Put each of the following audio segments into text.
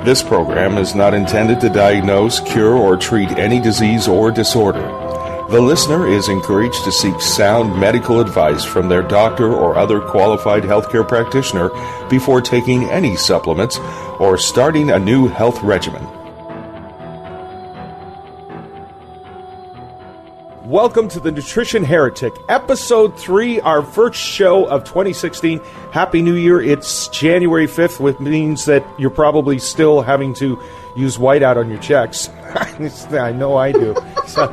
This program is not intended to diagnose, cure, or treat any disease or disorder. The listener is encouraged to seek sound medical advice from their doctor or other qualified healthcare practitioner before taking any supplements or starting a new health regimen. Welcome to the Nutrition Heretic, Episode 3, our first show of 2016. Happy New Year. It's January 5th, which means that you're probably still having to use whiteout on your checks. I know I do. So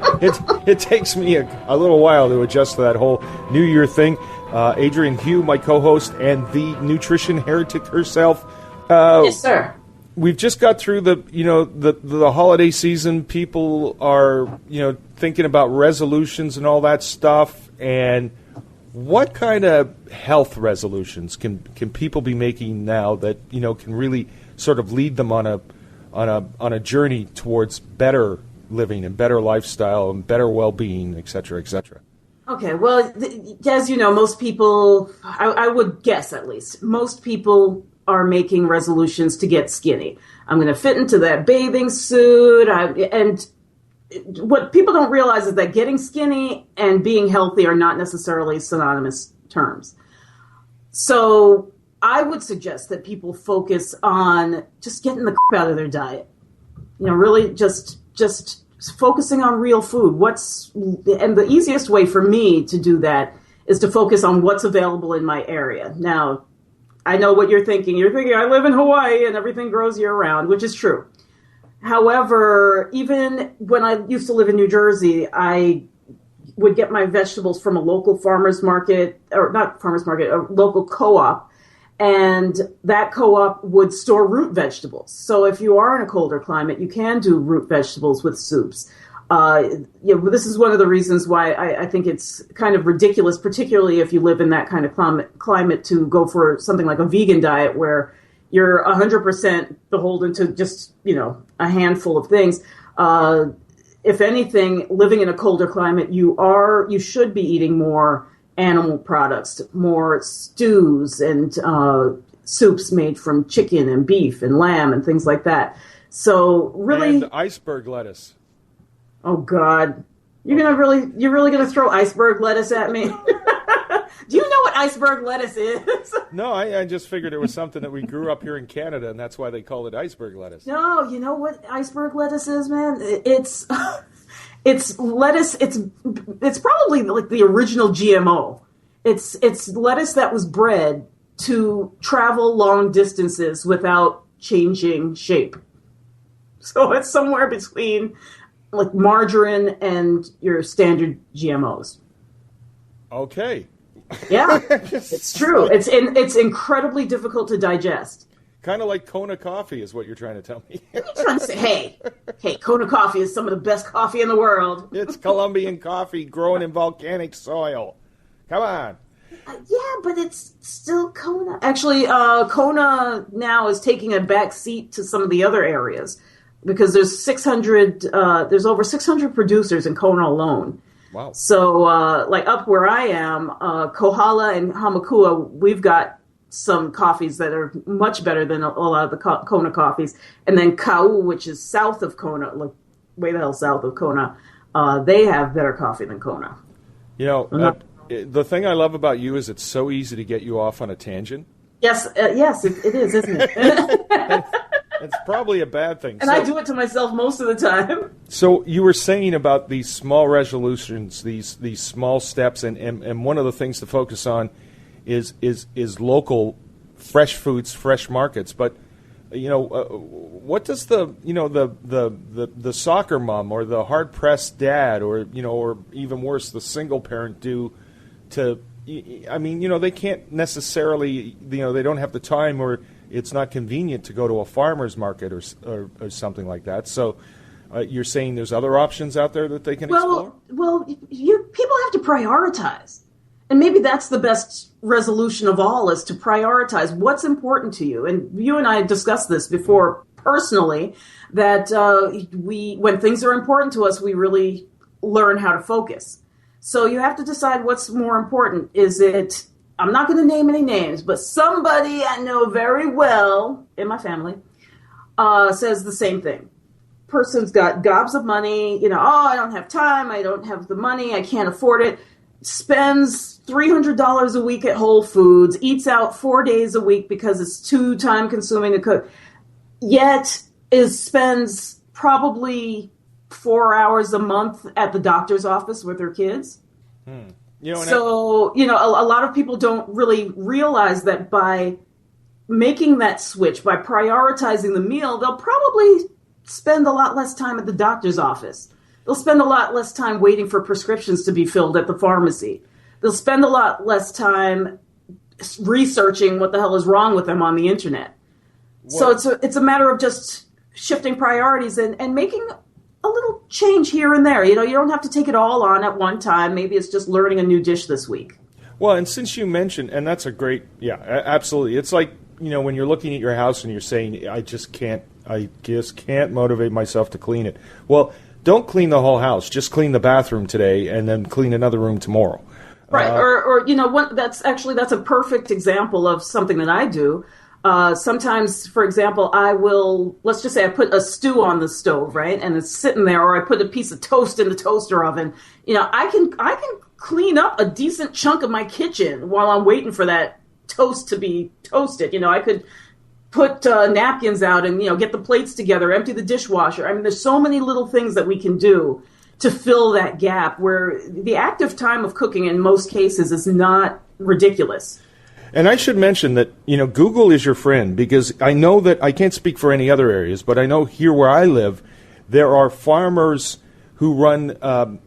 it takes me a little while to adjust to that whole New Year thing. Adrian Hugh, my co-host, and the Nutrition Heretic herself. Yes, sir. We've just got through the holiday season. People are, thinking about resolutions and all that stuff. And what kind of health resolutions can people be making now that, can really sort of lead them on a journey towards better living and better lifestyle and better well-being, et cetera, et cetera? Okay, well, as you know, most people, I would guess at least, most people are making resolutions to get skinny. I'm going to fit into that bathing suit. And what people don't realize is that getting skinny and being healthy are not necessarily synonymous terms. So I would suggest that people focus on just getting the crap out of their diet. Really just focusing on real food. And the easiest way for me to do that is to focus on what's available in my area. Now, I know what you're thinking. You're thinking, I live in Hawaii and everything grows year-round, which is true. However, even when I used to live in New Jersey, I would get my vegetables from a local farmer's market, or not farmer's market, a local co-op, and that co-op would store root vegetables. So if you are in a colder climate, you can do root vegetables with soups. This is one of the reasons why I think it's kind of ridiculous, particularly if you live in that kind of climate, to go for something like a vegan diet where you're 100% beholden to just, a handful of things. If anything, living in a colder climate, you should be eating more animal products, more stews and soups made from chicken and beef and lamb and things like that. So really, and iceberg lettuce. Oh God, you're really gonna throw iceberg lettuce at me? Do you know what iceberg lettuce is? No, I just figured it was something that we grew up here in Canada, and that's why they call it iceberg lettuce. No, you know what iceberg lettuce is, man? It's lettuce. It's probably like the original GMO. It's lettuce that was bred to travel long distances without changing shape. So it's somewhere between like margarine and your standard GMOs. Okay. Yeah, it's true. It's incredibly difficult to digest. Kind of like Kona coffee is what you're trying to tell me. You're trying to say, hey, Kona coffee is some of the best coffee in the world. It's Colombian coffee grown in volcanic soil. Come on. Yeah, but it's still Kona. Actually, Kona now is taking a back seat to some of the other areas because there's over 600 producers in Kona alone. Wow. So, like up where I am, Kohala and Hamakua, we've got some coffees that are much better than a lot of the Kona coffees. And then Kau, which is south of Kona, like way the hell south of Kona, they have better coffee than Kona. The thing I love about you is it's so easy to get you off on a tangent. Yes, it is, isn't it? It's probably a bad thing. And I do it to myself most of the time. So you were saying about these small resolutions, these small steps, and one of the things to focus on is local fresh foods, fresh markets. But what does the soccer mom or the hard pressed dad or even worse, the single parent do to? I mean, they can't necessarily, they don't have the time or it's not convenient to go to a farmer's market or something like that. So you're saying there's other options out there that they can explore? Well, people have to prioritize. And maybe that's the best resolution of all, is to prioritize what's important to you. And you and I discussed this before personally, that when things are important to us, we really learn how to focus. So you have to decide what's more important. Is it, I'm not going to name any names, but somebody I know very well in my family says the same thing. Person's got gobs of money, I don't have time, I don't have the money, I can't afford it, spends $300 a week at Whole Foods, eats out 4 days a week because it's too time consuming to cook, yet spends probably 4 hours a month at the doctor's office with their kids. A lot of people don't really realize that by making that switch, by prioritizing the meal, they'll probably spend a lot less time at the doctor's office. They'll spend a lot less time waiting for prescriptions to be filled at the pharmacy. They'll spend a lot less time researching what the hell is wrong with them on the internet. Well, so it's a matter of just shifting priorities and making a little change here and there. You don't have to take it all on at one time. Maybe it's just learning a new dish this week. Well, and since you mentioned, and that's a great, absolutely. It's like, when you're looking at your house and you're saying, I just can't motivate myself to clean it. Well, don't clean the whole house. Just clean the bathroom today and then clean another room tomorrow. Right. That's a perfect example of something that I do. Sometimes, for example, let's just say I put a stew on the stove, right? And it's sitting there, or I put a piece of toast in the toaster oven. I can clean up a decent chunk of my kitchen while I'm waiting for that toast to be toasted. I could put napkins out and, get the plates together, empty the dishwasher. I mean, there's so many little things that we can do to fill that gap where the active time of cooking in most cases is not ridiculous. And I should mention that, Google is your friend, because I know that I can't speak for any other areas, but I know here where I live, there are farmers who run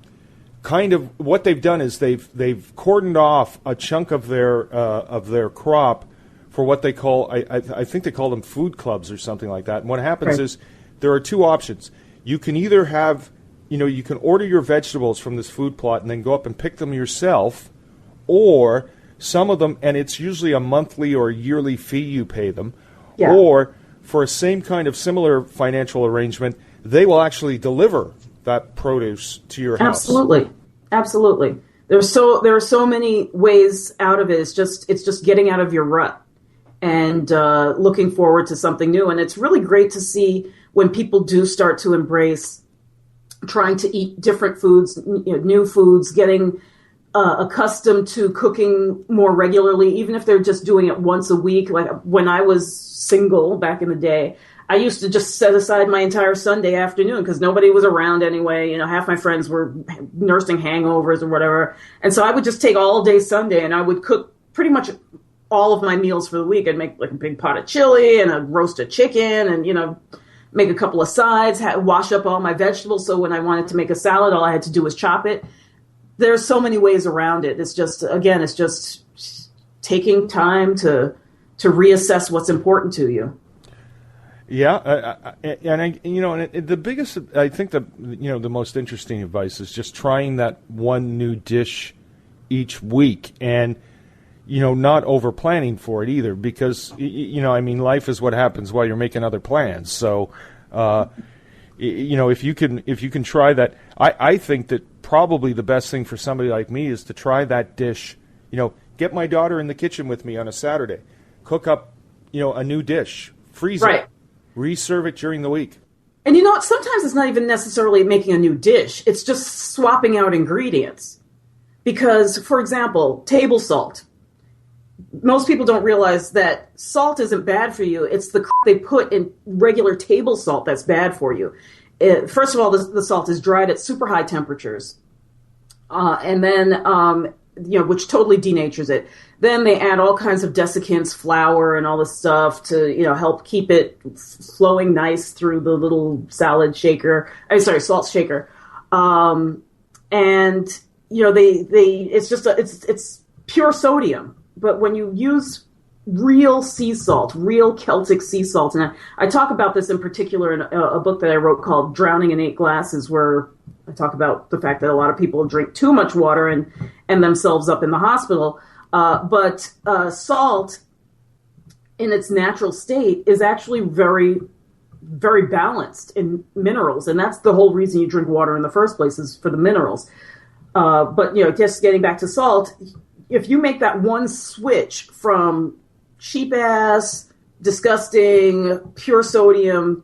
kind of what they've done is they've cordoned off a chunk of their crop for what they call, I think they call them food clubs or something like that. And what happens is there are two options. You can either have, you can order your vegetables from this food plot and then go up and pick them yourself, or some of them, and it's usually a monthly or yearly fee you pay them, or for a same kind of similar financial arrangement, they will actually deliver that produce to your house. Absolutely. There are so many ways out of it. It's just getting out of your rut and looking forward to something new. And it's really great to see when people do start to embrace trying to eat different foods, new foods, getting accustomed to cooking more regularly, even if they're just doing it once a week. Like when I was single back in the day, I used to just set aside my entire Sunday afternoon because nobody was around anyway. Half my friends were nursing hangovers or whatever. And so I would just take all day Sunday and I would cook pretty much all of my meals for the week. I'd make like a big pot of chili and a roasted chicken and, make a couple of sides, wash up all my vegetables. So when I wanted to make a salad, all I had to do was chop it. There's so many ways around it. It's just taking time to reassess what's important to you. Yeah, the biggest, I think the most interesting advice is just trying that one new dish each week, and not over planning for it either, because life is what happens while you're making other plans. So, if you can try that, I think that probably the best thing for somebody like me is to try that dish. Get my daughter in the kitchen with me on a Saturday, cook up, a new dish, freeze it. Reserve it during the week. And sometimes it's not even necessarily making a new dish. It's just swapping out ingredients. Because, for example, table salt. Most people don't realize that salt isn't bad for you. It's the they put in regular table salt that's bad for you. First of all, the salt is dried at super high temperatures. And then, which totally denatures it. Then they add all kinds of desiccants, flour, and all this stuff to, help keep it flowing nice through the little salt shaker. It's pure sodium. But when you use real sea salt, real Celtic sea salt, and I talk about this in particular in a book that I wrote called Drowning in 8 Glasses, where I talk about the fact that a lot of people drink too much water and themselves up in the hospital. But salt in its natural state is actually very, very balanced in minerals. And that's the whole reason you drink water in the first place, is for the minerals. But just getting back to salt, if you make that one switch from cheap-ass, disgusting pure sodium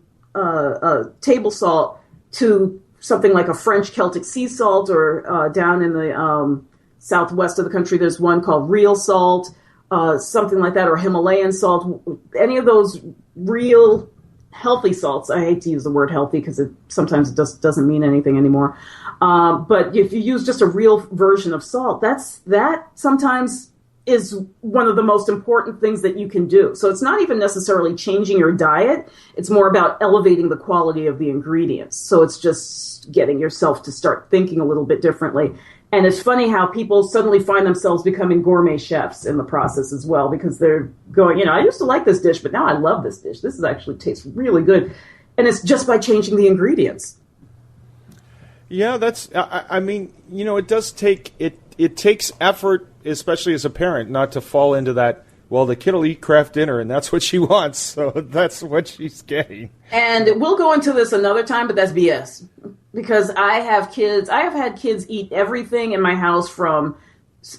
table salt to something like a French Celtic sea salt, or down in the southwest of the country, there's one called real salt, something like that, or Himalayan salt. Any of those real healthy salts. I hate to use the word healthy because sometimes it just doesn't mean anything anymore. But if you use just a real version of salt, that sometimes is one of the most important things that you can do. So it's not even necessarily changing your diet. It's more about elevating the quality of the ingredients. So it's just getting yourself to start thinking a little bit differently. And it's funny how people suddenly find themselves becoming gourmet chefs in the process as well, because they're going, I used to like this dish, but now I love this dish. This actually tastes really good. And it's just by changing the ingredients. Yeah, I mean, it does take, it takes effort, especially as a parent, not to fall into that, well, the kid will eat Kraft Dinner, and that's what she wants, so that's what she's getting. And we'll go into this another time, but that's BS. Because I have had kids eat everything in my house and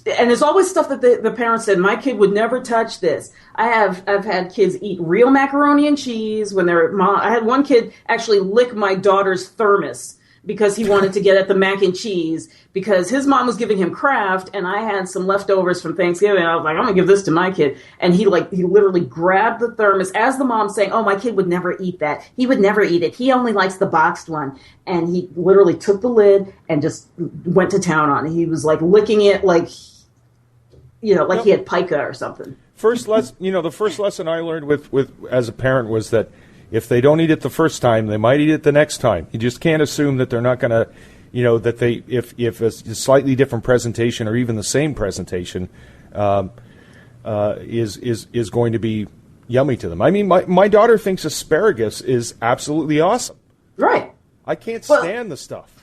there's always stuff that the parents said, my kid would never touch this. I've had kids eat real macaroni and cheese when I had one kid actually lick my daughter's thermos because he wanted to get at the mac and cheese because his mom was giving him Kraft and I had some leftovers from Thanksgiving. And I was like, I'm going to give this to my kid. And he literally grabbed the thermos as the mom saying, oh, my kid would never eat that. He would never eat it. He only likes the boxed one. And he literally took the lid and just went to town on it. He was like licking it like he had pica or something. The first lesson I learned with as a parent was that if they don't eat it the first time, they might eat it the next time. You just can't assume that they're not going to, that they, if a slightly different presentation or even the same presentation is going to be yummy to them. I mean, my daughter thinks asparagus is absolutely awesome. Right. I can't stand the stuff.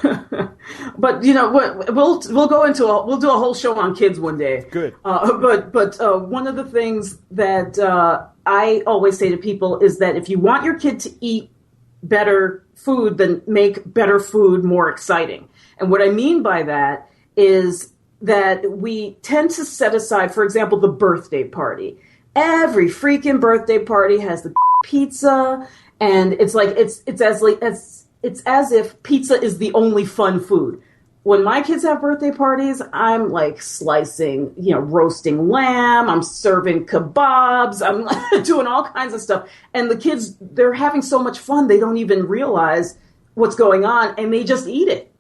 But we'll do a whole show on kids one day. Good. But one of the things that I always say to people is that if you want your kid to eat better food, then make better food more exciting. And what I mean by that is that we tend to set aside, for example, the birthday party. Every freaking birthday party has the pizza, and it's like it's as if pizza is the only fun food. When my kids have birthday parties, I'm like slicing, roasting lamb. I'm serving kebabs. I'm doing all kinds of stuff. And the kids, they're having so much fun, they don't even realize what's going on, and they just eat it.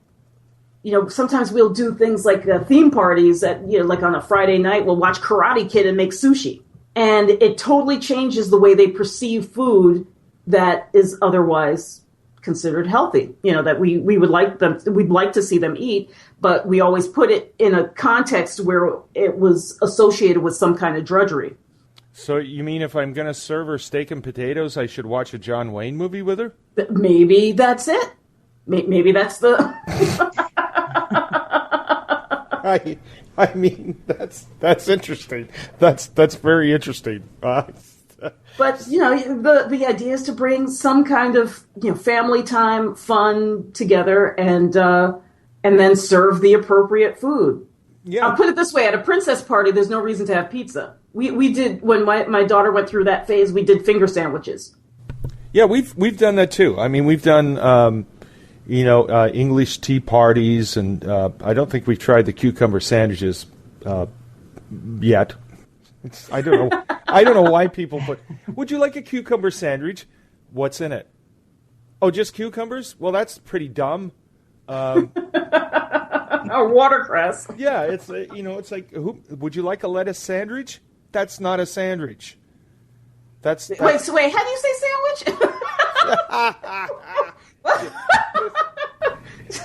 Sometimes we'll do things like theme parties at, like on a Friday night, we'll watch Karate Kid and make sushi. And it totally changes the way they perceive food that is otherwise considered healthy, that we'd like to see them eat, but we always put it in a context where it was associated with some kind of drudgery. So you mean if I'm going to serve her steak and potatoes, I should watch a John Wayne movie with her? Maybe that's it. Maybe that's the... I mean, that's interesting. That's very interesting. But, the idea is to bring some kind of, family time, fun together and then serve the appropriate food. Yeah. I'll put it this way. At a princess party, there's no reason to have pizza. We did, when my daughter went through that phase, we did finger sandwiches. Yeah, we've done that too. I mean, we've done, English tea parties, and I don't think we've tried the cucumber sandwiches yet. I don't know. I don't know why people put. Would you like a cucumber sandwich? What's in it? Oh, just cucumbers? Well, that's pretty dumb. Or watercress. Yeah, it's it's like, would you like a lettuce sandwich? That's not a sandwich. That's wait. How do you say sandwich?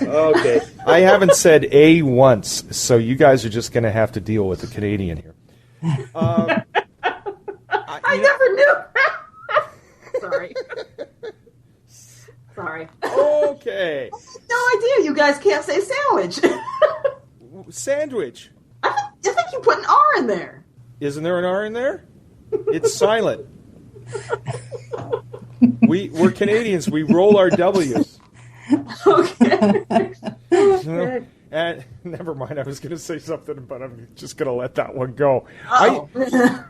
Okay, I haven't said A once, so you guys are just going to have to deal with the Canadian here. I never knew. Sorry. Okay. No idea. You guys can't say sandwich. Sandwich. I think you put an R in there. Isn't there an R in there? It's silent. We're Canadians. We roll our W's. Okay. And never mind. I was going to say something, but I'm just going to let that one go. Oh.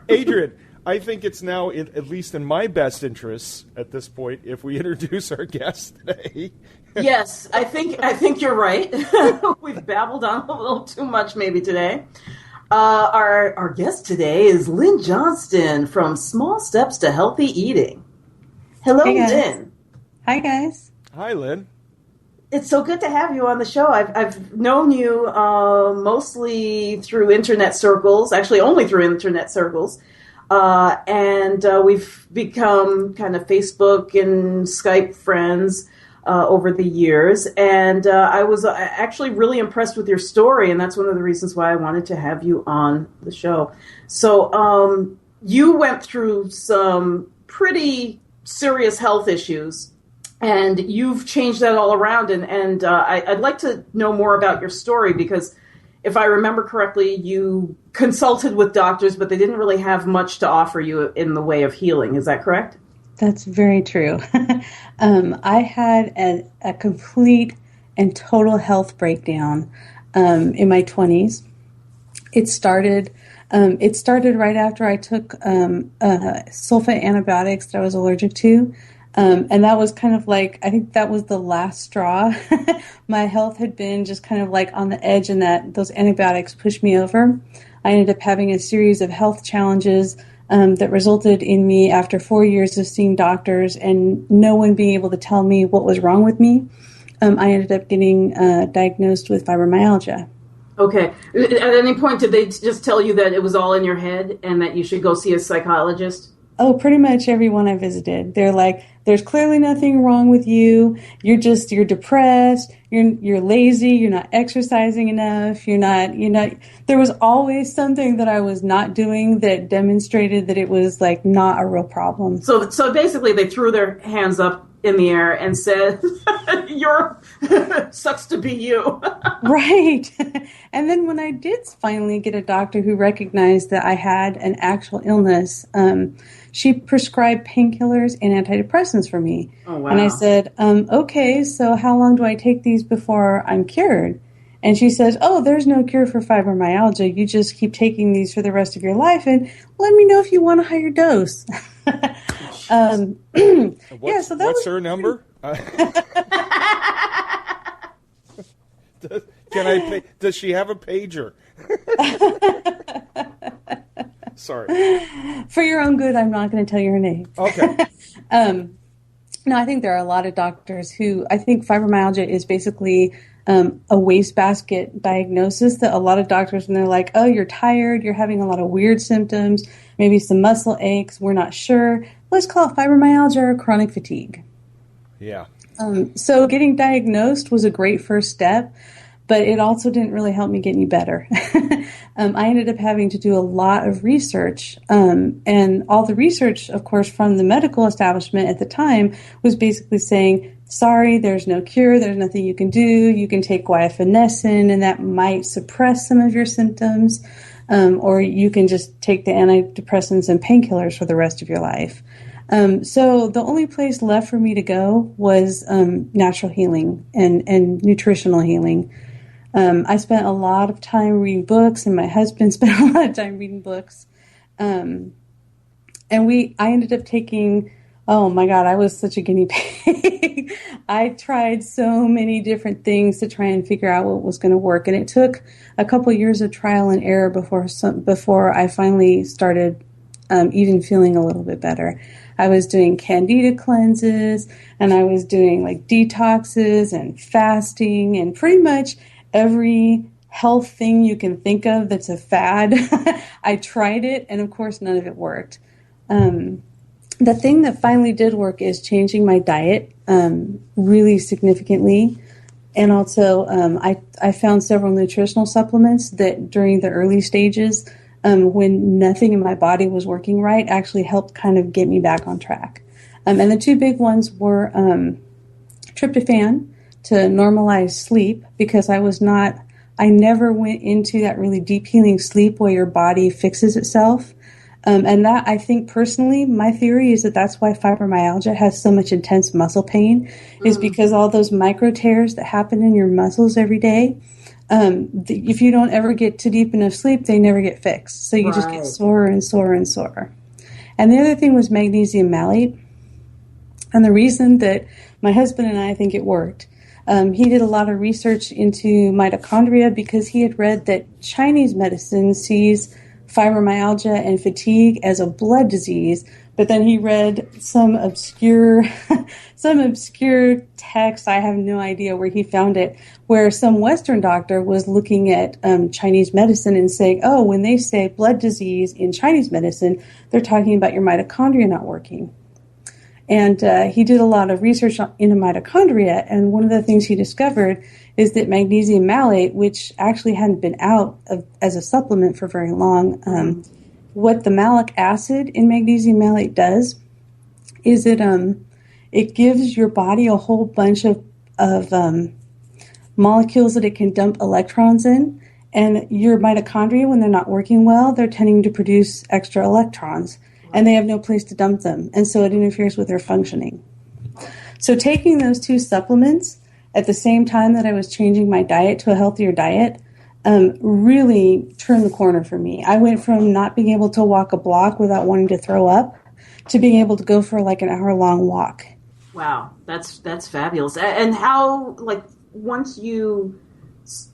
Adrian, I think it's now, at least in my best interests at this point, if we introduce our guest today. Yes, I think you're right. We've babbled on a little too much maybe today. Our guest today is Lynn Johnston from Small Steps to Healthy Eating. Hello, Hey guys. Lynn. Hi, guys. Hi, Lynn. It's so good to have you on the show. I've known you mostly through internet circles, actually only through internet circles. And we've become kind of Facebook and Skype friends over the years. And I was actually really impressed with your story, and that's one of the reasons why I wanted to have you on the show. So you went through some pretty serious health issues, and you've changed that all around. And I'd like to know more about your story, because if I remember correctly, you consulted with doctors, but they didn't really have much to offer you in the way of healing. Is that correct? That's very true. I had a complete and total health breakdown in my 20s. It started right after I took sulfate antibiotics that I was allergic to. And that was kind of like, I think that was the last straw. My health had been just kind of like on the edge, and those antibiotics pushed me over. I ended up having a series of health challenges that resulted in me, after 4 years of seeing doctors and no one being able to tell me what was wrong with me, I ended up getting diagnosed with fibromyalgia. Okay. At any point, did they just tell you that it was all in your head and that you should go see a psychologist? Oh, pretty much everyone I visited. They're like, there's clearly nothing wrong with you. You're depressed. You're lazy. You're not exercising enough. You're not. There was always something that I was not doing that demonstrated that it was like not a real problem. So basically they threw their hands up in the air and said, "You're sucks to be you." Right. And then when I did finally get a doctor who recognized that I had an actual illness, she prescribed painkillers and antidepressants for me. Oh, wow. And I said, okay, so how long do I take these before I'm cured? And she says, oh, there's no cure for fibromyalgia. You just keep taking these for the rest of your life, and let me know if you want a higher dose. What's her number? Does she have a pager? Sorry. For your own good, I'm not going to tell you her name. Okay. No, I think there are a lot of doctors who, I think fibromyalgia is basically a wastebasket diagnosis that a lot of doctors, when they're like, oh, you're tired, you're having a lot of weird symptoms, maybe some muscle aches, we're not sure, let's call it fibromyalgia or chronic fatigue. Yeah. So getting diagnosed was a great first step, but it also didn't really help me get any better. I ended up having to do a lot of research, and all the research, of course, from the medical establishment at the time was basically saying, sorry, there's no cure, there's nothing you can do, you can take guaifenesin, and that might suppress some of your symptoms, or you can just take the antidepressants and painkillers for the rest of your life. So the only place left for me to go was natural healing and nutritional healing. I spent a lot of time reading books, and my husband spent a lot of time reading books. And I ended up taking, oh my God, I was such a guinea pig. I tried so many different things to try and figure out what was going to work. And it took a couple years of trial and error before I finally started even feeling a little bit better. I was doing candida cleanses, and I was doing like detoxes and fasting and pretty much every health thing you can think of that's a fad. I tried it, and of course none of it worked. The thing that finally did work is changing my diet really significantly. And also I found several nutritional supplements that during the early stages, when nothing in my body was working right, actually helped kind of get me back on track. And the two big ones were tryptophan to normalize sleep, because I never went into that really deep healing sleep where your body fixes itself. And that, I think personally, my theory is that that's why fibromyalgia has so much intense muscle pain, is because all those micro tears that happen in your muscles every day, if you don't ever get to deep enough sleep, they never get fixed. So you just get sore and sore and sore. And the other thing was magnesium malate. And the reason that my husband and I think it worked, he did a lot of research into mitochondria because he had read that Chinese medicine sees fibromyalgia and fatigue as a blood disease, but then he read some obscure text, I have no idea where he found it, where some Western doctor was looking at Chinese medicine and saying, oh, when they say blood disease in Chinese medicine, they're talking about your mitochondria not working. And he did a lot of research into mitochondria, and one of the things he discovered is that magnesium malate, which actually hadn't been out as a supplement for very long, what the malic acid in magnesium malate does is it gives your body a whole bunch of molecules that it can dump electrons in, and your mitochondria, when they're not working well, they're tending to produce extra electrons. And they have no place to dump them. And so it interferes with their functioning. So taking those two supplements at the same time that I was changing my diet to a healthier diet really turned the corner for me. I went from not being able to walk a block without wanting to throw up to being able to go for like an hour-long walk. Wow, that's fabulous. And how, like, once you,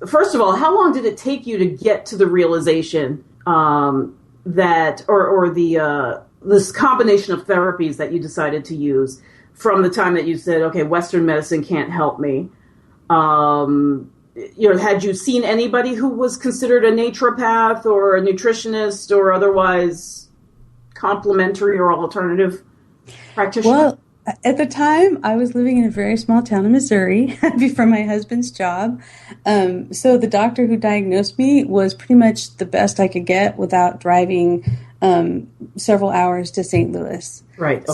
first of all, how long did it take you to get to the realization that, or the this combination of therapies that you decided to use from the time that you said, okay, Western medicine can't help me? Had you seen anybody who was considered a naturopath or a nutritionist or otherwise complementary or alternative practitioner? Well, at the time, I was living in a very small town in Missouri before my husband's job. So the doctor who diagnosed me was pretty much the best I could get without driving several hours to St. Louis. Right. Okay.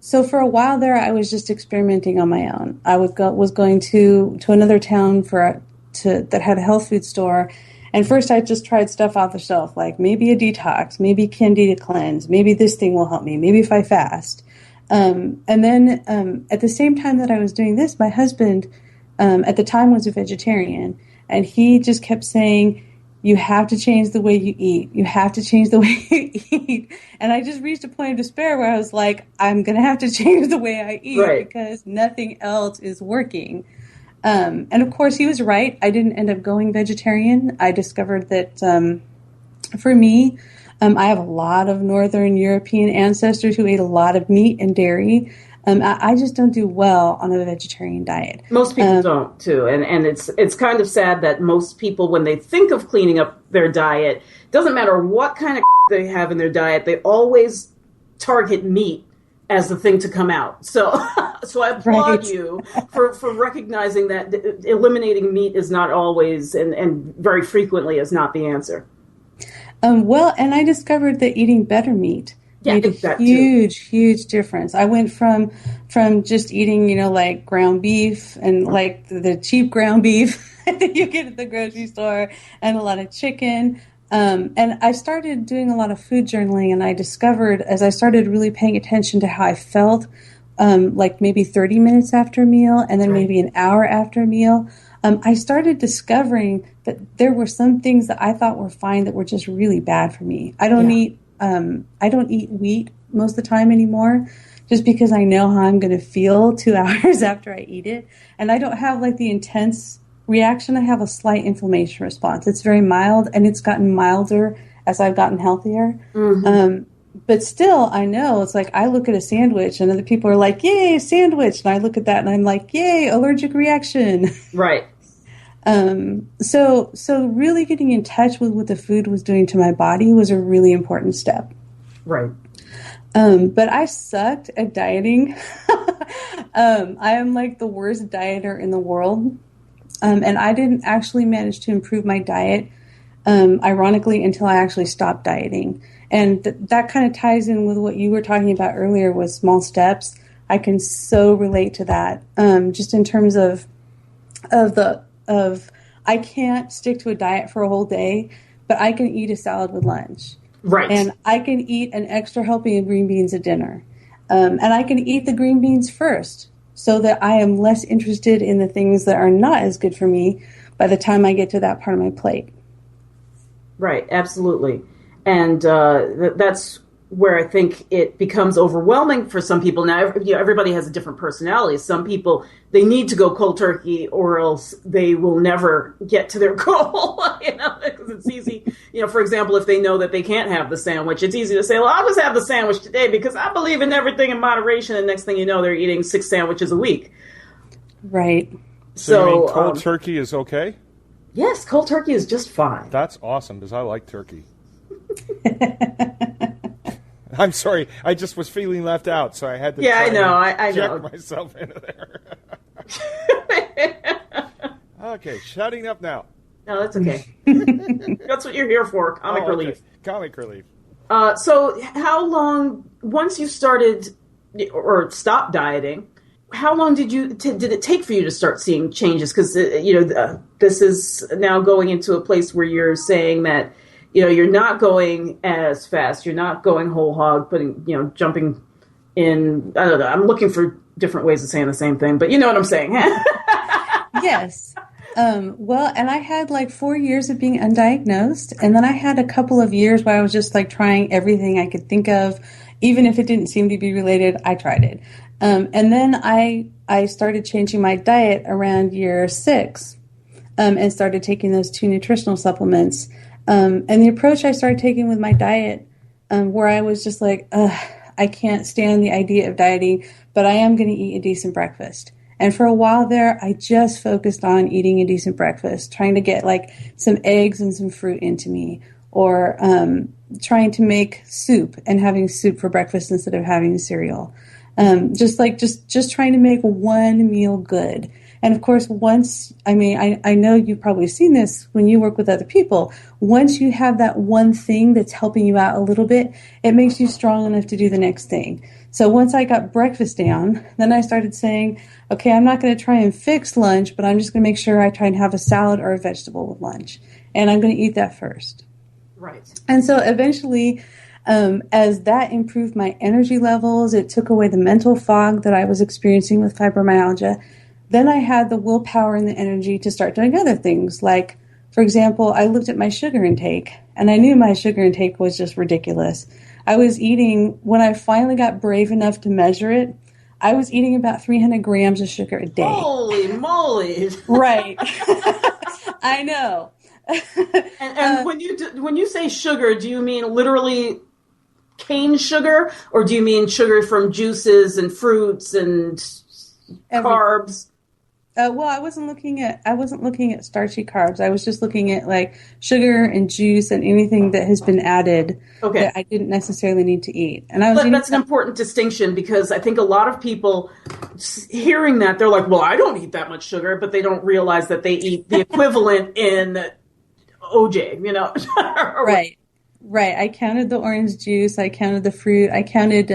So for a while there, I was just experimenting on my own. I was going to another town that had a health food store. And first I just tried stuff off the shelf, like maybe a detox, maybe candida cleanse, maybe this thing will help me, maybe if I fast. And then at the same time that I was doing this, my husband at the time was a vegetarian, and he just kept saying, you have to change the way you eat. You have to change the way you eat. And I just reached a point of despair where I was like, I'm going to have to change the way I eat because nothing else is working. And of course, he was right. I didn't end up going vegetarian. I discovered that for me, I have a lot of Northern European ancestors who ate a lot of meat and dairy. I just don't do well on a vegetarian diet. Most people don't, too. And it's kind of sad that most people, when they think of cleaning up their diet, doesn't matter what kind of they have in their diet, they always target meat as the thing to come out. So I applaud you for recognizing that eliminating meat is not always and very frequently is not the answer. Well, and I discovered that eating better meat made a huge difference. I went from just eating, like ground beef and like the cheap ground beef that you get at the grocery store and a lot of chicken. And I started doing a lot of food journaling, and I discovered as I started really paying attention to how I felt, like maybe 30 minutes after a meal and then maybe an hour after a meal, I started discovering that there were some things that I thought were fine that were just really bad for me. I don't eat wheat most of the time anymore, just because I know how I'm going to feel 2 hours after I eat it. And I don't have like the intense reaction. I have a slight inflammation response. It's very mild, and it's gotten milder as I've gotten healthier. Mm-hmm. But still, I know it's like I look at a sandwich and other people are like, yay, sandwich. And I look at that and I'm like, yay, allergic reaction. Right. So really getting in touch with what the food was doing to my body was a really important step. Right. But I sucked at dieting. I am like the worst dieter in the world. And I didn't actually manage to improve my diet, ironically, until I actually stopped dieting. And that kind of ties in with what you were talking about earlier with small steps. I can so relate to that, just in terms of I can't stick to a diet for a whole day, but I can eat a salad with lunch. Right. And I can eat an extra helping of green beans at dinner. And I can eat the green beans first so that I am less interested in the things that are not as good for me by the time I get to that part of my plate. Right, absolutely. And that's where I think it becomes overwhelming for some people. Now, everybody has a different personality. Some people, they need to go cold turkey or else they will never get to their goal, because it's easy. For example, if they know that they can't have the sandwich, it's easy to say, well, I'll just have the sandwich today because I believe in everything in moderation. And next thing you know, they're eating 6 sandwiches a week. Right. So you mean cold turkey is okay? Yes, cold turkey is just fine. That's awesome because I like turkey. I'm sorry, I just was feeling left out, so I had to I know. myself into there. Okay, shutting up now. No, that's okay. That's what you're here for, comic relief. Okay. Comic relief. So how long, once you started or stopped dieting, how long did it take for you to start seeing changes? Because, this is now going into a place where you're saying that, you're not going as fast. You're not going whole hog, jumping in. I don't know. I'm looking for different ways of saying the same thing, but you know what I'm saying. Yes. Well, and I had like 4 years of being undiagnosed. And then I had a couple of years where I was just like trying everything I could think of. Even if it didn't seem to be related, I tried it. And then I started changing my diet around year 6 and started taking those 2 nutritional supplements. And the approach I started taking with my diet, where I was just like, I can't stand the idea of dieting, but I am going to eat a decent breakfast. And for a while there, I just focused on eating a decent breakfast, trying to get like some eggs and some fruit into me, or trying to make soup and having soup for breakfast instead of having cereal. Just trying to make one meal good. And of course, I know you've probably seen this when you work with other people. Once you have that one thing that's helping you out a little bit, it makes you strong enough to do the next thing. So once I got breakfast down, then I started saying, okay, I'm not going to try and fix lunch, but I'm just going to make sure I try and have a salad or a vegetable with lunch. And I'm going to eat that first. Right. And so eventually, as that improved my energy levels, it took away the mental fog that I was experiencing with fibromyalgia. Then I had the willpower and the energy to start doing other things. Like, for example, I looked at my sugar intake, and I knew my sugar intake was just ridiculous. I was eating, when I finally got brave enough to measure it, I was eating about 300 grams of sugar a day. Holy moly! Right. I know. And when you say sugar, do you mean literally cane sugar, or do you mean sugar from juices and fruits and carbs? Well, I wasn't looking at starchy carbs. I was just looking at like sugar and juice and anything that has been added that I didn't necessarily need to eat. And that's an important distinction, because I think a lot of people hearing that, they're like, well, I don't eat that much sugar, but they don't realize that they eat the equivalent in OJ, Right. I counted the orange juice. I counted the fruit. I counted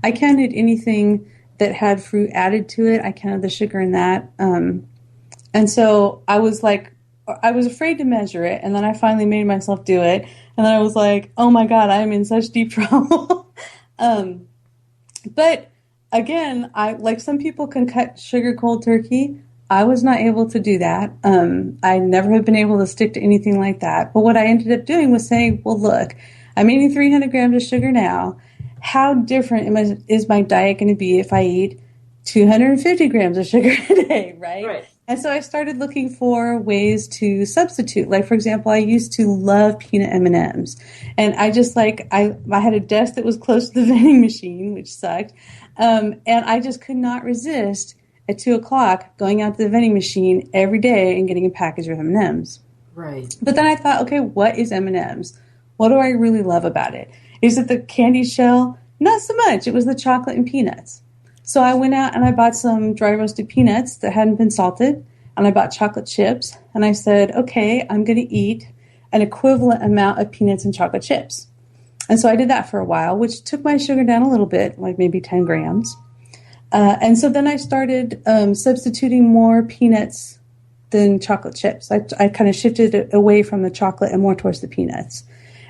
anything that had fruit added to it. I counted the sugar in that. And so I was afraid to measure it. And then I finally made myself do it. And then I was like, oh my God, I'm in such deep trouble. But again, like some people can cut sugar cold turkey. I was not able to do that. I never have been able to stick to anything like that. But what I ended up doing was saying, well, look, I'm eating 300 grams of sugar now. How different is my diet going to be if I eat 250 grams of sugar a day, right? And so I started looking for ways to substitute. Like, for example, I used to love peanut M&Ms. And I just I had a desk that was close to the vending machine, which sucked. And I just could not resist at 2 o'clock going out to the vending machine every day and getting a package of M&Ms. Right. But then I thought, okay, what is M&Ms? What do I really love about it? Is it the candy shell? Not so much. It was the chocolate and peanuts. So I went out and I bought some dry roasted peanuts that hadn't been salted, and I bought chocolate chips, and I said, okay, I'm going to eat an equivalent amount of peanuts and chocolate chips. And so I did that for a while, which took my sugar down a little bit, like maybe 10 grams. And so then I started substituting more peanuts than chocolate chips. I kind of shifted it away from the chocolate and more towards the peanuts.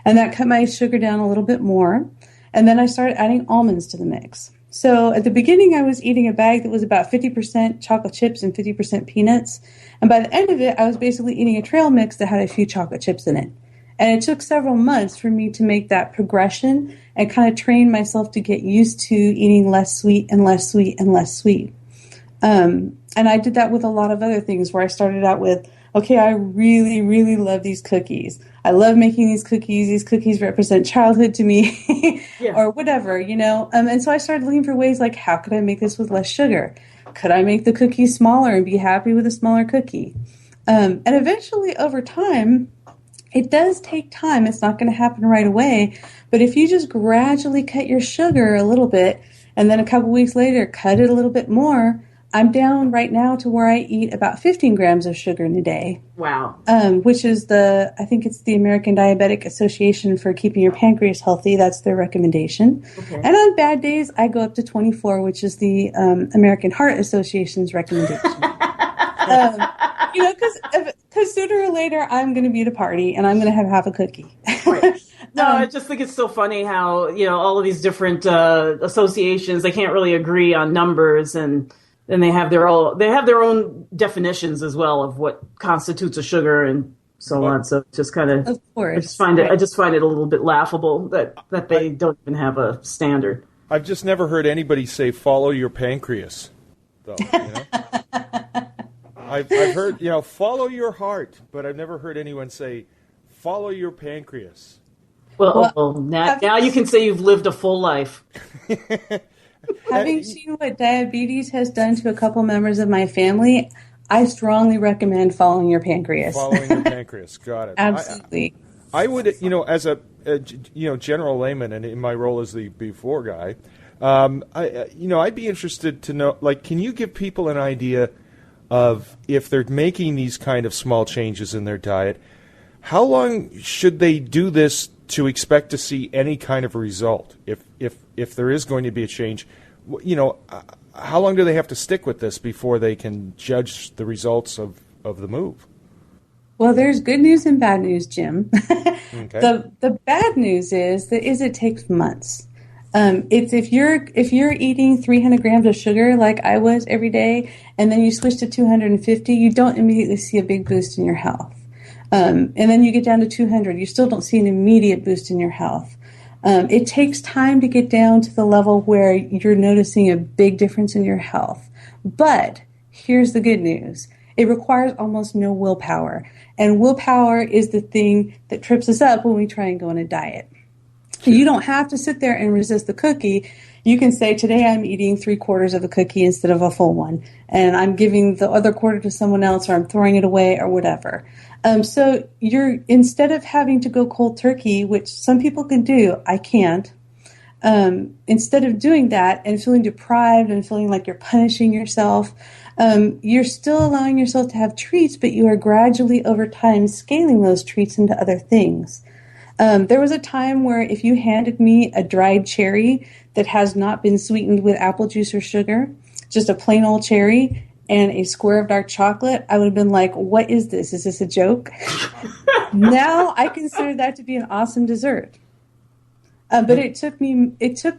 And that cut my sugar down a little bit more. And then I started adding almonds to the mix. So at the beginning, I was eating a bag that was about 50% chocolate chips and 50% peanuts. And by the end of it, I was basically eating a trail mix that had a few chocolate chips in it. And it took several months for me to make that progression and kind of train myself to get used to eating less sweet and less sweet and less sweet. And I did that with a lot of other things where I started out with, okay, I really, really love these cookies. I love making these cookies. These cookies represent childhood to me or whatever, And so I started looking for ways like, how could I make this with less sugar? Could I make the cookies smaller and be happy with a smaller cookie? And eventually over time, it does take time. It's not going to happen right away. But if you just gradually cut your sugar a little bit and then a couple weeks later cut it a little bit more, I'm down right now to where I eat about 15 grams of sugar in a day. Wow. Which is I think it's the American Diabetic Association for keeping your pancreas healthy. That's their recommendation. Okay. And on bad days, I go up to 24, which is the American Heart Association's recommendation. Because sooner or later, I'm going to be at a party and I'm going to have half a cookie. Right. No, I just think it's so funny how, all of these different associations, they can't really agree on numbers, and they have their own definitions as well of what constitutes a sugar and so on. So just kind of course, I just find it a little bit laughable that they don't even have a standard. I've just never heard anybody say follow your pancreas, though. I've heard follow your heart, but I've never heard anyone say follow your pancreas. Well, now you can say you've lived a full life. Having seen what diabetes has done to a couple members of my family, I strongly recommend following your pancreas. Following your pancreas, got it. Absolutely. I would, as a general layman, and in my role as the before guy, I'd be interested to know, can you give people an idea of if they're making these kind of small changes in their diet, how long should they do this to expect to see any kind of result? If there is going to be a change, how long do they have to stick with this before they can judge the results of the move? Well, there's good news and bad news, Jim. Okay. The bad news is it takes months. It's if you're eating 300 grams of sugar like I was every day, and then you switch to 250, you don't immediately see a big boost in your health. And then you get down to 200, you still don't see an immediate boost in your health. It takes time to get down to the level where you're noticing a big difference in your health. But here's the good news. It requires almost no willpower. And willpower is the thing that trips us up when we try and go on a diet. You don't have to sit there and resist the cookie. You can say, today I'm eating 3/4 of a cookie instead of a full one, and I'm giving the other quarter to someone else, or I'm throwing it away, or whatever. So instead of having to go cold turkey, which some people can do, I can't, instead of doing that and feeling deprived and feeling like you're punishing yourself, you're still allowing yourself to have treats, but you are gradually over time scaling those treats into other things. There was a time where if you handed me a dried cherry that has not been sweetened with apple juice or sugar, just a plain old cherry and a square of dark chocolate, I would have been like, what is this? Is this a joke? Now I consider that to be an awesome dessert. But it took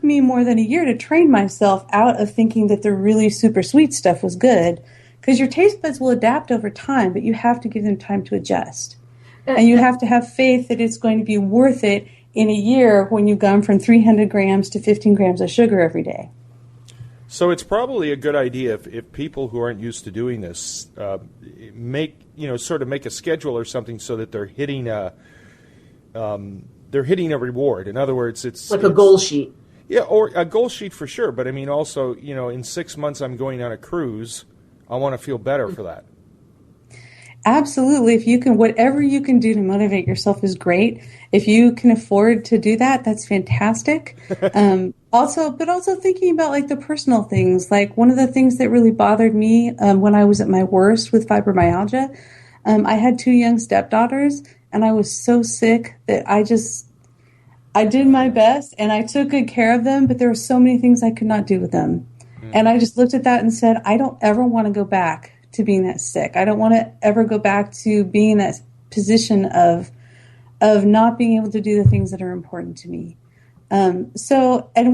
me more than a year to train myself out of thinking that the really super sweet stuff was good, because your taste buds will adapt over time, but you have to give them time to adjust. And you have to have faith that it's going to be worth it in a year when you've gone from 300 grams to 15 grams of sugar every day. So it's probably a good idea if people who aren't used to doing this make a schedule or something so that they're hitting a reward. In other words, it's a goal sheet. Yeah, or a goal sheet for sure. But I mean, also, in 6 months I'm going on a cruise. I want to feel better for that. Absolutely. If you can, whatever you can do to motivate yourself is great. If you can afford to do that, that's fantastic. Also thinking about like the personal things, like one of the things that really bothered me when I was at my worst with fibromyalgia, I had 2 young stepdaughters, and I was so sick that I did my best and I took good care of them, but there were so many things I could not do with them. And I just looked at that and said, I don't ever want to go back to being that sick. I don't want to ever go back to being in that position of not being able to do the things that are important to me. And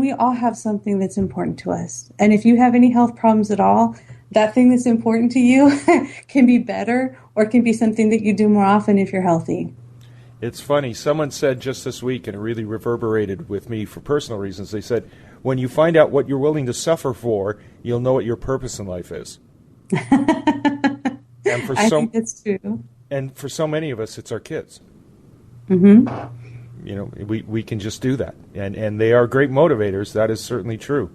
we all have something that's important to us. And if you have any health problems at all, that thing that's important to you can be better, or can be something that you do more often if you're healthy. It's funny. Someone said just this week, and it really reverberated with me for personal reasons. They said, when you find out what you're willing to suffer for, you'll know what your purpose in life is. And for I think that's true. And for so many of us, it's our kids. Mm-hmm. You know, we can just do that. And they are great motivators. That is certainly true.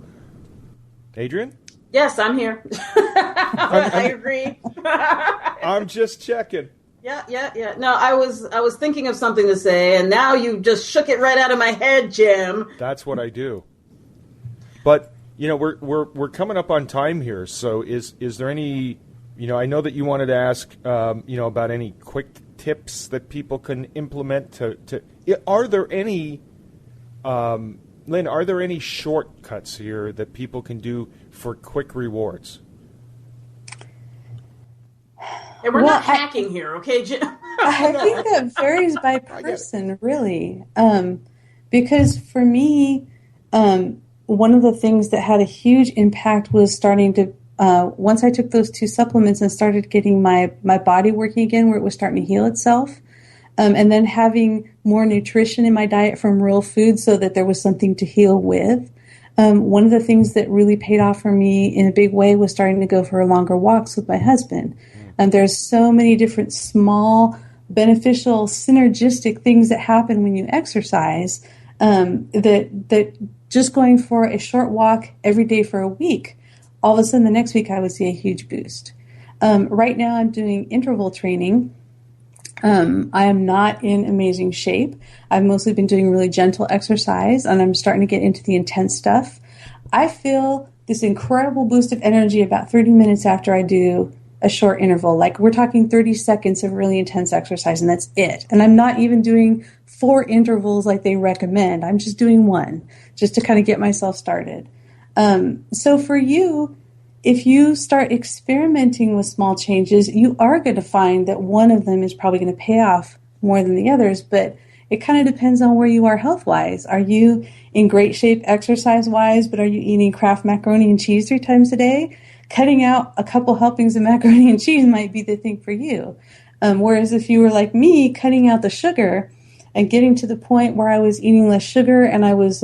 Adrian? Yes, I'm here. I agree. I'm just checking. Yeah. No, I was thinking of something to say, and now you just shook it right out of my head, Jim. That's what I do. But you know, we're coming up on time here. So is there any? You know, I know that you wanted to ask, about any quick tips that people can implement to. Are there any, Lynn? Are there any shortcuts here that people can do for quick rewards? And we're not hacking here, okay, Jim? I think that varies by person, really. Because for me, one of the things that had a huge impact was starting to, once I took those 2 supplements and started getting my body working again, where it was starting to heal itself, and then having more nutrition in my diet from real food so that there was something to heal with. One of the things that really paid off for me in a big way was starting to go for longer walks with my husband. And there's so many different small, beneficial, synergistic things that happen when you exercise, that just going for a short walk every day for a week, all of a sudden the next week I would see a huge boost. Right now I'm doing interval training. I am not in amazing shape. I've mostly been doing really gentle exercise, and I'm starting to get into the intense stuff. I feel this incredible boost of energy about 30 minutes after I do a short interval. Like, we're talking 30 seconds of really intense exercise, and that's it. And I'm not even doing 4 intervals like they recommend. I'm just doing 1, just to kind of get myself started. So for you, if you start experimenting with small changes, you are going to find that one of them is probably going to pay off more than the others, but it kind of depends on where you are health-wise. Are you in great shape exercise-wise, but are you eating Kraft macaroni and cheese 3 times a day? Cutting out a couple helpings of macaroni and cheese might be the thing for you. Whereas if you were like me, cutting out the sugar and getting to the point where I was eating less sugar, and I was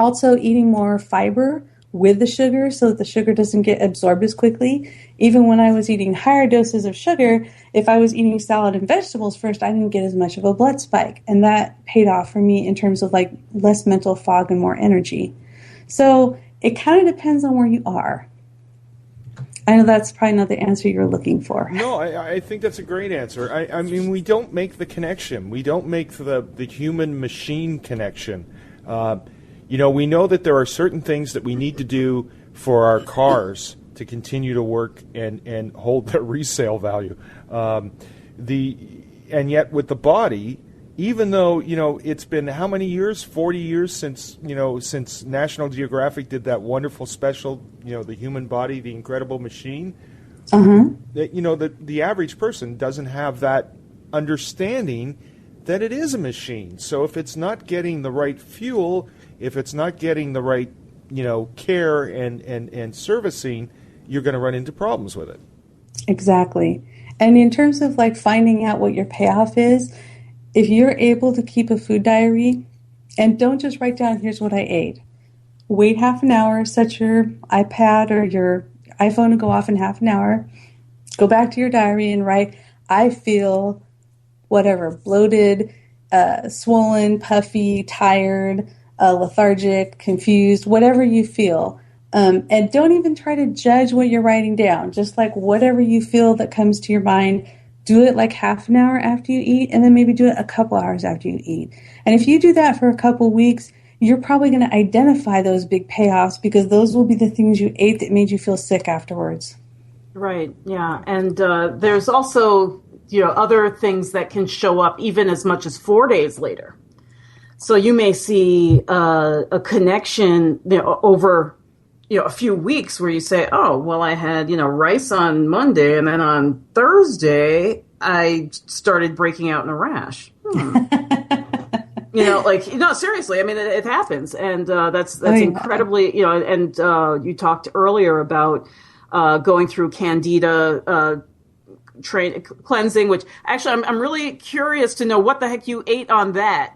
also eating more fiber with the sugar so that the sugar doesn't get absorbed as quickly. Even when I was eating higher doses of sugar, if I was eating salad and vegetables first, I didn't get as much of a blood spike. And that paid off for me in terms of like less mental fog and more energy. So it kind of depends on where you are. I know that's probably not the answer you're looking for. No, I think that's a great answer. I mean, we don't make the connection. We don't make the human-machine connection. We know that there are certain things that we need to do for our cars to continue to work and hold their resale value. And yet with the body, even though, it's been how many years? 40 years since National Geographic did that wonderful special, The Human Body, The Incredible Machine. That, the average person doesn't have that understanding that it is a machine. So if it's not getting the right fuel, if it's not getting the right, care and servicing, you're going to run into problems with it. Exactly. And in terms of like finding out what your payoff is, if you're able to keep a food diary, and don't just write down, here's what I ate. Wait half an hour, set your iPad or your iPhone to go off in half an hour. Go back to your diary and write, I feel whatever, bloated, swollen, puffy, tired, lethargic, confused, whatever you feel. And don't even try to judge what you're writing down. Just like whatever you feel that comes to your mind, do it like half an hour after you eat, and then maybe do it a couple hours after you eat. And if you do that for a couple weeks, you're probably going to identify those big payoffs, because those will be the things you ate that made you feel sick afterwards. Right, yeah. And there's also, other things that can show up even as much as 4 days later. So you may see a connection over a few weeks where you say, oh, well, I had, rice on Monday, and then on Thursday, I started breaking out in a rash. Seriously, I mean, it happens. And that's incredibly, and you talked earlier about going through candida cleansing, which actually I'm really curious to know what the heck you ate on that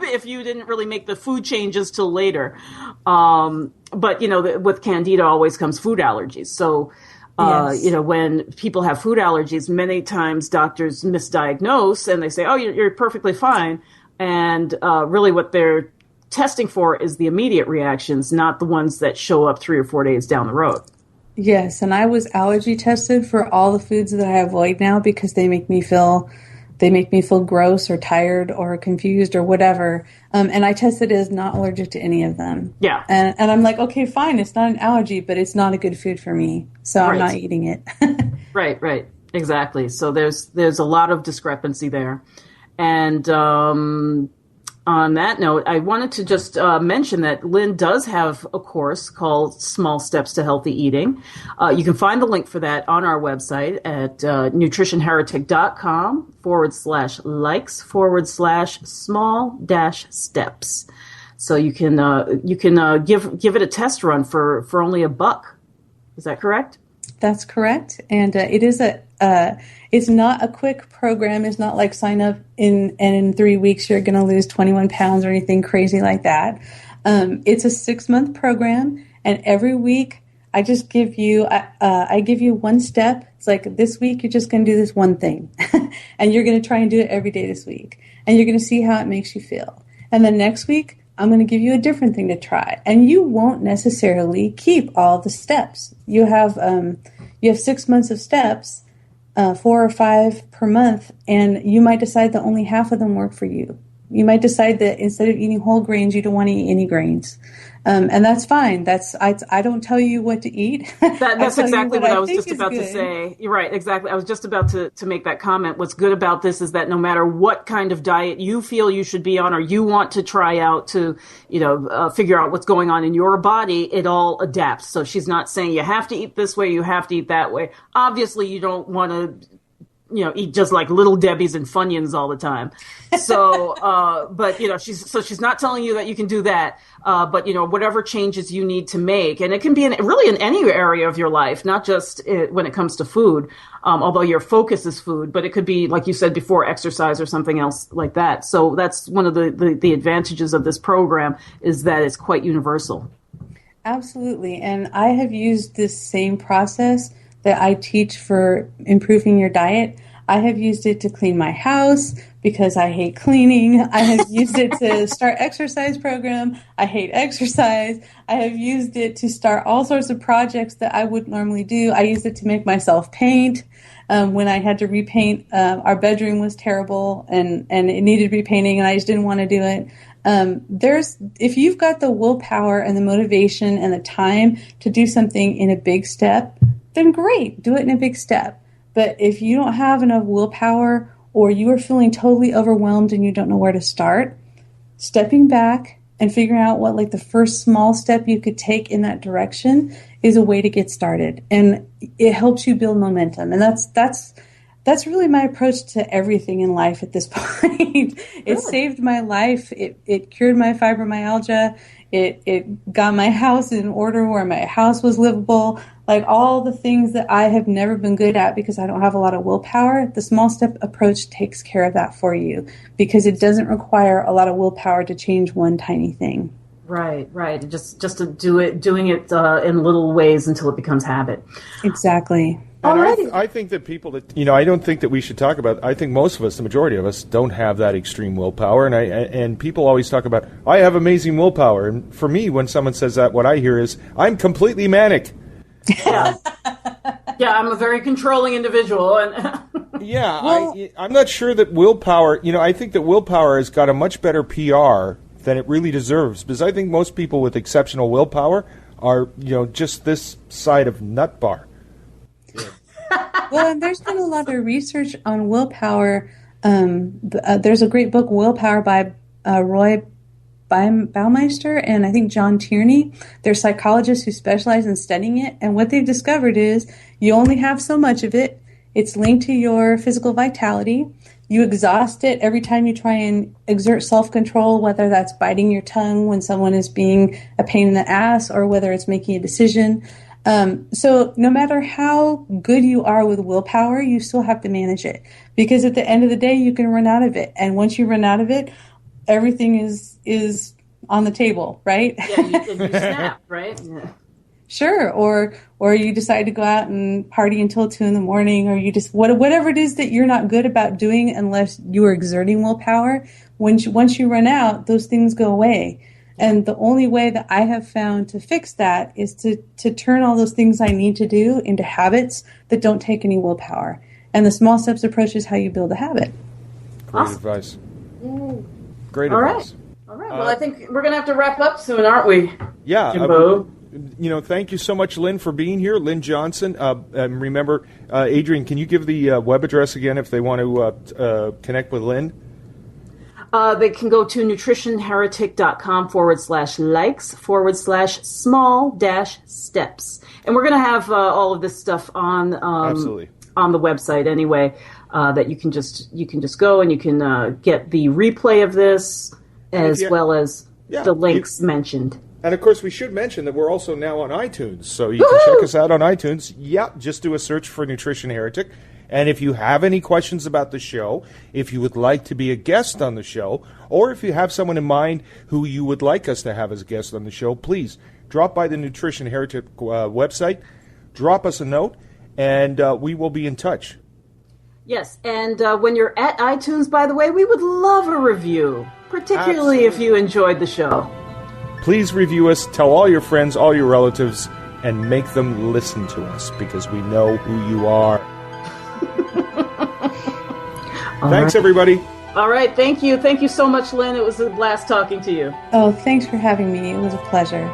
if you didn't really make the food changes till later. But, with Candida always comes food allergies. So, Yes. when people have food allergies, many times doctors misdiagnose and they say, oh, you're perfectly fine. And really what they're testing for is the immediate reactions, not the ones that show up 3 or 4 days down the road. Yes, and I was allergy tested for all the foods that I avoid now because they make me feel gross or tired or confused or whatever. And I tested as not allergic to any of them. Yeah. And I'm like, okay, fine, it's not an allergy, but it's not a good food for me, so I'm not eating it. Right, exactly. So there's a lot of discrepancy there, and on that note, I wanted to just mention that Lynn does have a course called Small Steps to Healthy Eating. You can find the link for that on our website at nutritionheretic.com/likes/small-steps. So you can give it a test run for only $1. Is that correct? That's correct, and it is it's not a quick program. It's not like sign up in 3 weeks you're going to lose 21 pounds or anything crazy like that. It's a 6-month program, and every week I just give you I give you one step. It's like this week you're just going to do this one thing, and you're going to try and do it every day this week, and you're going to see how it makes you feel. And then next week I'm going to give you a different thing to try, and you won't necessarily keep all the steps. You have 6 months of steps. 4 or 5 per month, and you might decide that only half of them work for you. You might decide that instead of eating whole grains, you don't want to eat any grains. And that's fine. I don't tell you what to eat. That's exactly what I was just about to say. You're right, exactly. I was just about to make that comment. What's good about this is that no matter what kind of diet you feel you should be on or you want to try out to, figure out what's going on in your body, it all adapts. So she's not saying you have to eat this way, you have to eat that way. Obviously, you don't want to eat just like Little Debbie's and Funyuns all the time. So, but she's not telling you that you can do that. But whatever changes you need to make, and it can be really in any area of your life, not just when it comes to food. Although your focus is food, but it could be, like you said before, exercise or something else like that. So that's one of the advantages of this program is that it's quite universal. Absolutely, and I have used this same process that I teach for improving your diet. I have used it to clean my house because I hate cleaning. I have used it to start exercise program. I hate exercise. I have used it to start all sorts of projects that I wouldn't normally do. I used it to make myself paint. When I had to repaint, our bedroom was terrible and it needed repainting and I just didn't want to do it. If you've got the willpower and the motivation and the time to do something in a big step, then great, do it in a big step. But if you don't have enough willpower or you are feeling totally overwhelmed and you don't know where to start, stepping back and figuring out what the first small step you could take in that direction is a way to get started. And it helps you build momentum. And that's really my approach to everything in life at this point. It saved my life. It cured my fibromyalgia. It got my house in order where my house was livable. Like all the things that I have never been good at because I don't have a lot of willpower, the small step approach takes care of that for you because it doesn't require a lot of willpower to change one tiny thing. Right. Just to doing it in little ways until it becomes habit. Exactly. And I think that people that, I don't think that we should talk about, I think most of us, the majority of us, don't have that extreme willpower. And people always talk about, I have amazing willpower. And for me, when someone says that, what I hear is, I'm completely manic. Yeah. I'm a very controlling individual. And I'm not sure that willpower, I think that willpower has got a much better PR than it really deserves. Because I think most people with exceptional willpower are, just this side of nut bar. Well, and there's been a lot of research on willpower. There's a great book, Willpower, by Roy Baumeister and I think John Tierney. They're psychologists who specialize in studying it. And what they've discovered is you only have so much of it. It's linked to your physical vitality. You exhaust it every time you try and exert self-control, whether that's biting your tongue when someone is being a pain in the ass or whether it's making a decision. So no matter how good you are with willpower, you still have to manage it, because at the end of the day, you can run out of it. And once you run out of it, everything is on the table, right? Yeah, you snap, right? Yeah. Sure. Or you decide to go out and party until 2 a.m, or you just, whatever it is that you're not good about doing unless you are exerting willpower. Once you run out, those things go away. And the only way that I have found to fix that is to turn all those things I need to do into habits that don't take any willpower. And the small steps approach is how you build a habit. Great advice. Great All advice. right. All right. Well, I think we're going to have to wrap up soon, aren't we? Yeah. Jimbo? Thank you so much, Lynn, for being here. Lynn Johnston. And remember, Adrian, can you give the web address again if they want to connect with Lynn? They can go to nutritionheretic.com/likes/small-steps. And we're going to have all of this stuff on Absolutely. on the website anyway, that you can just go and you can get the replay of this as well as the links mentioned. And, of course, we should mention that we're also now on iTunes, so you can check us out on iTunes. Yeah, just do a search for Nutrition Heretic. And if you have any questions about the show, if you would like to be a guest on the show, or if you have someone in mind who you would like us to have as a guest on the show, please drop by the Nutrition Heretic website, drop us a note, and we will be in touch. Yes, and when you're at iTunes, by the way, we would love a review, particularly if you enjoyed the show. Please review us, tell all your friends, all your relatives, and make them listen to us, because we know who you are. Thanks, everybody. All right, thank you. Thank you so much, Lynn. It was a blast talking to you. Oh, thanks for having me. It was a pleasure.